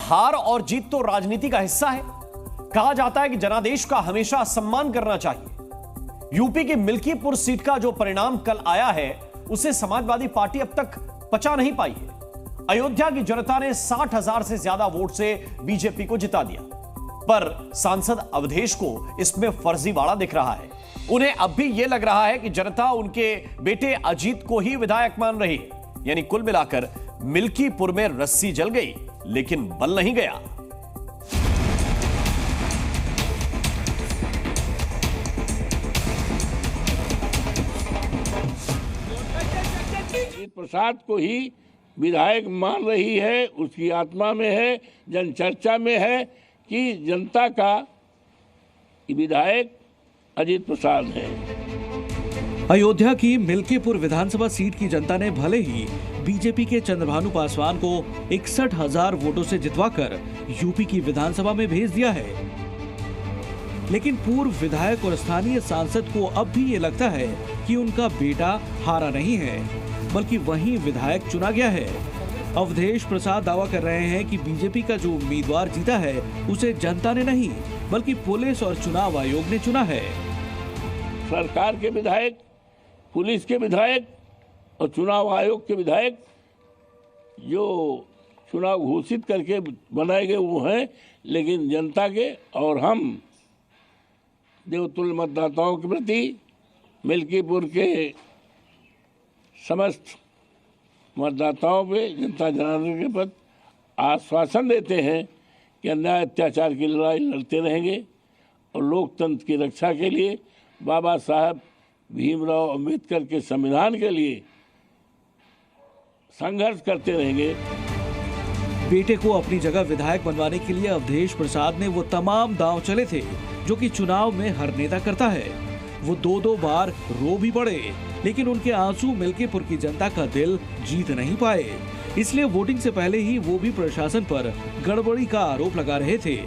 हार और जीत तो राजनीति का हिस्सा है। कहा जाता है कि जनादेश का हमेशा सम्मान करना चाहिए। यूपी की मिल्कीपुर सीट का जो परिणाम कल आया है उसे समाजवादी पार्टी अब तक पचा नहीं पाई है। अयोध्या की जनता ने 60,000 से ज्यादा वोट से बीजेपी को जिता दिया, पर सांसद अवधेश को इसमें फर्जीवाड़ा दिख रहा है। उन्हें अब भी यह लग रहा है कि जनता उनके बेटे अजीत को ही विधायक मान रही है। यानी कुल मिलाकर मिल्कीपुर में रस्सी जल गई लेकिन बल नहीं गया। अजीत प्रसाद को ही विधायक मान रही है, उसकी आत्मा में है, जनचर्चा में है कि जनता का विधायक अजीत प्रसाद है। अयोध्या की मिल्कीपुर विधानसभा सीट की जनता ने भले ही बीजेपी के चंद्रभानु पासवान को 61,000 वोटों से जितवाकर यूपी की विधानसभा में भेज दिया है, लेकिन पूर्व विधायक और स्थानीय सांसद को अब भी ये लगता है कि उनका बेटा हारा नहीं है, बल्कि वही विधायक चुना गया है। अवधेश प्रसाद दावा कर रहे हैं कि बीजेपी का जो उम्मीदवार जीता है उसे जनता ने नहीं बल्कि पुलिस और चुनाव आयोग ने चुना है। सरकार के विधायक, पुलिस के विधायक और चुनाव आयोग के विधायक जो चुनाव घोषित करके बनाए गए वो हैं, लेकिन जनता के और हम देवतुल्य मतदाताओं के प्रति मिल्कीपुर के समस्त मतदाताओं पे जनता जनार्दन के प्रति आश्वासन देते हैं कि अन्याय अत्याचार की लड़ाई लड़ते रहेंगे और लोकतंत्र की रक्षा के लिए बाबा साहब भीमराव अंबेडकर के संविधान के लिए संघर्ष करते रहेंगे। बेटे को अपनी जगह विधायक बनवाने के लिए अवधेश प्रसाद ने वो तमाम दांव चले थे जो कि चुनाव में हर नेता करता है। वो दो बार रो भी पड़े, लेकिन उनके आंसू मिल्कीपुर की जनता का दिल जीत नहीं पाए। इसलिए वोटिंग से पहले ही वो भी प्रशासन पर गड़बड़ी का आरोप लगा रहे थे।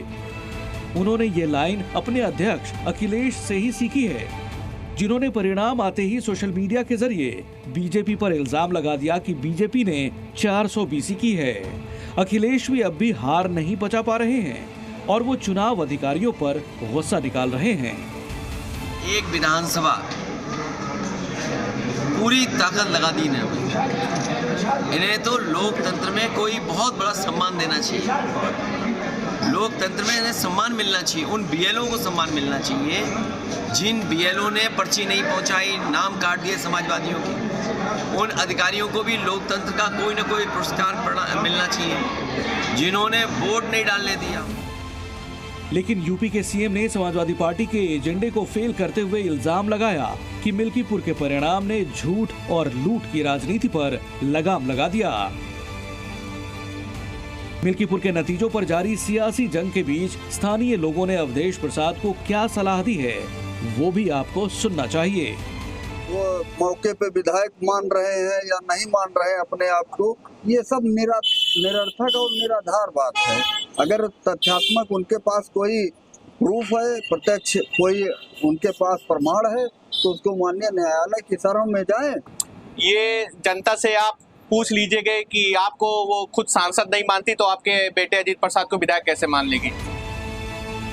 उन्होंने ये लाइन अपने अध्यक्ष अखिलेश से ही सीखी है, जिन्होंने परिणाम आते ही सोशल मीडिया के जरिए बीजेपी पर इल्जाम लगा दिया कि बीजेपी ने 420 की है। अखिलेश भी अब भी हार नहीं पचा पा रहे हैं और वो चुनाव अधिकारियों पर गुस्सा निकाल रहे हैं। एक विधानसभा पूरी ताकत लगा दी ने, इन्हें तो लोकतंत्र में कोई बहुत बड़ा सम्मान देना चाहिए। लोकतंत्र में इन्हें सम्मान मिलना चाहिए, उन बीएलओ को सम्मान मिलना चाहिए जिन बीएलओ ने पर्ची नहीं पहुंचाई, नाम काट दिए समाजवादियों के। उन अधिकारियों को भी लोकतंत्र का कोई न कोई पुरस्कार मिलना चाहिए जिन्होंने वोट नहीं डालने दिया। लेकिन यूपी के सीएम ने समाजवादी पार्टी के एजेंडे को फेल करते हुए इल्जाम लगाया कि मिल्कीपुर के परिणाम ने झूठ और लूट की राजनीति पर लगाम लगा दिया। मिल्कीपुर के नतीजों पर जारी सियासी जंग के बीच स्थानीय लोगों ने अवधेश प्रसाद को क्या सलाह दी है, वो भी आपको सुनना चाहिए। वो मौके पे विधायक मान रहे हैं या नहीं मान रहे हैं अपने आप को, ये सब निरर्थक और निराधार बात है। अगर तथ्यात्मक उनके पास कोई प्रूफ है, प्रत्यक्ष कोई उनके पास प्रमाण है, तो उसको माननीय न्यायालय की शरण में जाएं। ये जनता से आप पूछ लीजिएगा कि आपको वो खुद सांसद नहीं मानती तो आपके बेटे अजीत प्रसाद को विधायक कैसे मान लेगी।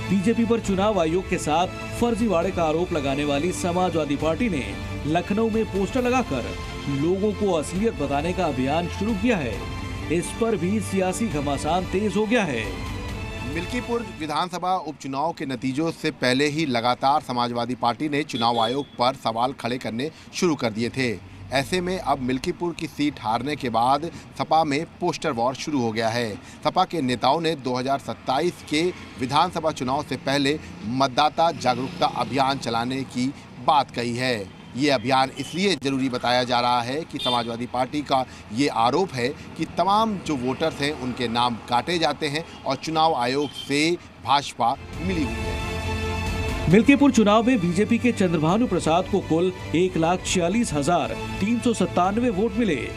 बीजेपी पर चुनाव आयोग के साथ फर्जीवाड़े का आरोप लगाने वाली समाजवादी पार्टी ने लखनऊ में पोस्टर लगाकर लोगों को असलियत बताने का अभियान शुरू किया है। इस पर भी सियासी घमासान तेज हो गया है। मिल्कीपुर विधानसभा उपचुनाव के नतीजों से पहले ही लगातार समाजवादी पार्टी ने चुनाव आयोग पर सवाल खड़े करने शुरू कर दिए थे। ऐसे में अब मिल्कीपुर की सीट हारने के बाद सपा में पोस्टर वॉर शुरू हो गया है। सपा के नेताओं ने 2027 के विधानसभा चुनाव से पहले मतदाता जागरूकता अभियान चलाने की बात कही है। ये अभियान इसलिए जरूरी बताया जा रहा है कि समाजवादी पार्टी का ये आरोप है कि तमाम जो वोटर्स हैं उनके नाम काटे जाते हैं और चुनाव आयोग से भाजपा मिली हुई है। मिल्कीपुर चुनाव में बीजेपी के चंद्रभानु प्रसाद को कुल 1,46,397 वोट मिले।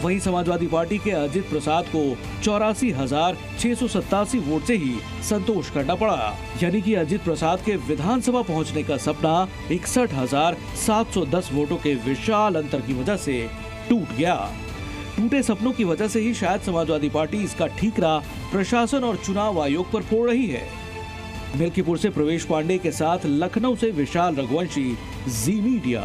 वहीं समाजवादी पार्टी के अजित प्रसाद को 84,687 वोट से ही संतोष करना पड़ा। यानी कि अजित प्रसाद के विधानसभा पहुंचने का सपना 61,710 वोटों के विशाल अंतर की वजह से टूट गया। टूटे सपनों की वजह से ही शायद समाजवादी पार्टी इसका ठीकरा प्रशासन और चुनाव आयोग पर फोड़ रही है। मिल्कीपुर से प्रवेश पांडे के साथ लखनऊ से विशाल रघुवंशी, जी मीडिया।